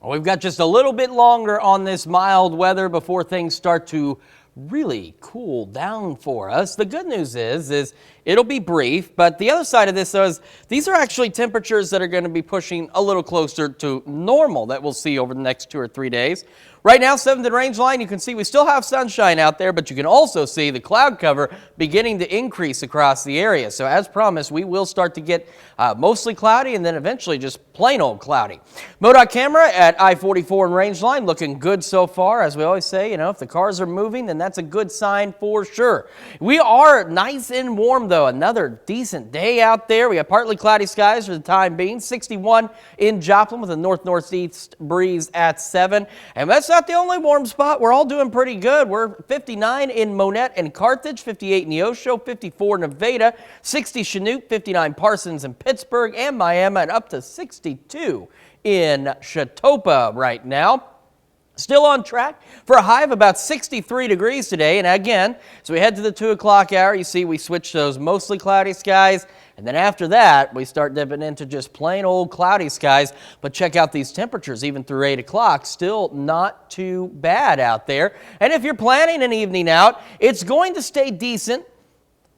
We've got just a little bit longer on this mild weather before things start to really cool down for us. The good news is it'll be brief, but the other side of this is these are actually temperatures that are going to be pushing a little closer to normal that we'll see over the next 2 or 3 days. Right now, 7th range line, you can see we still have sunshine out there, but you can also see the cloud cover beginning to increase across the area. So as promised, we will start to get mostly cloudy and then eventually just plain old cloudy. MoDOT camera at I-44 and range line looking good so far. As we always say, if the cars are moving, then that's a good sign for sure. We are nice and warm though. Another decent day out there. We have partly cloudy skies for the time being. 61 in Joplin with a north-northeast breeze at 7. And that's not the only warm spot. We're all doing pretty good. We're 59 in Monette and Carthage, 58 in Neosho, 54 in Nevada, 60 Chanute, 59 Parsons in Pittsburgh and Miami, and up to 62 in Chatopa right now. Still on track for a high of about 63 degrees today. And again, as we head to the 2 o'clock hour, you see we switch those mostly cloudy skies. And then after that, we start dipping into just plain old cloudy skies. But check out these temperatures even through 8 o'clock. Still not too bad out there. And if you're planning an evening out, it's going to stay decent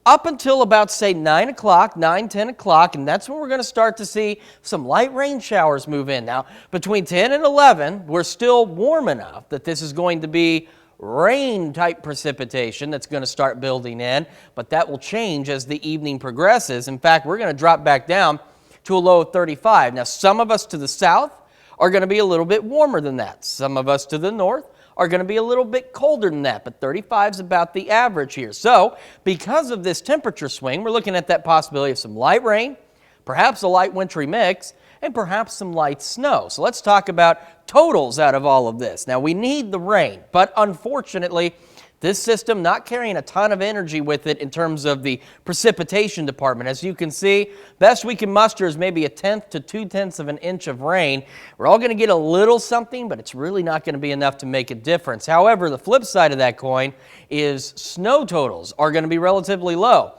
up until about, say, 9 o'clock, 10 o'clock, and that's when we're going to start to see some light rain showers move in. Now, between 10 and 11, we're still warm enough that this is going to be rain-type precipitation that's going to start building in, but that will change as the evening progresses. In fact, we're going to drop back down to a low of 35. Now, some of us to the south are going to be a little bit warmer than that. Some of us to the north are going to be a little bit colder than that, but 35 is about the average here. So because of this temperature swing, we're looking at that possibility of some light rain, perhaps a light wintry mix, and perhaps some light snow. So let's talk about totals out of all of this. Now, we need the rain, but unfortunately, this system not carrying a ton of energy with it in terms of the precipitation department. As you can see, best we can muster is maybe 1/10 to 2/10 of an inch of rain. We're all going to get a little something, but it's really not going to be enough to make a difference. However, the flip side of that coin is snow totals are going to be relatively low.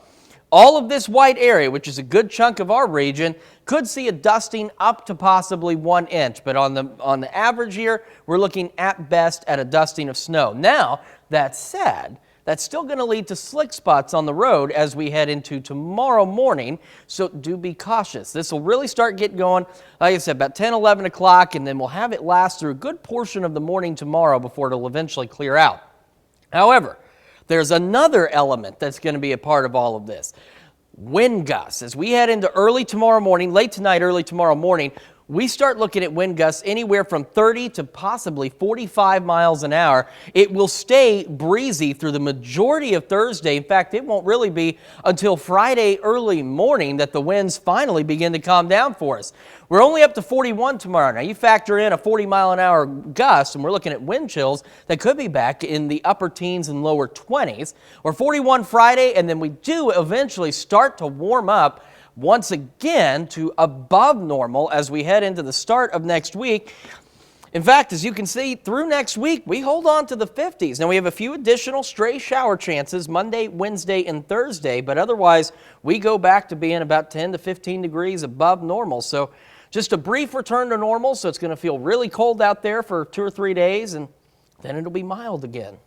All of this white area, which is a good chunk of our region, could see a dusting up to possibly 1 inch. But on the average here, we're looking at best at a dusting of snow. Now, that said, that's still going to lead to slick spots on the road as we head into tomorrow morning, so do be cautious. This will really start getting going, like I said, about 10, 11 o'clock, and then we'll have it last through a good portion of the morning tomorrow before it'll eventually clear out. However, there's another element that's going to be a part of all of this. Wind gusts. As we head into early tomorrow morning, late tonight, early tomorrow morning, we start looking at wind gusts anywhere from 30 to possibly 45 miles an hour. It will stay breezy through the majority of Thursday. In fact, it won't really be until Friday early morning that the winds finally begin to calm down for us. We're only up to 41 tomorrow. Now, you factor in a 40-mile-an-hour gust, and we're looking at wind chills that could be back in the upper teens and lower 20s. We're 41 Friday, and then we do eventually start to warm up once again to above normal as we head into the start of next week. In fact, as you can see, through next week, we hold on to the 50s. Now, we have a few additional stray shower chances Monday, Wednesday, and Thursday, but otherwise, we go back to being about 10 to 15 degrees above normal. So just a brief return to normal, so it's going to feel really cold out there for 2 or 3 days, and then it'll be mild again.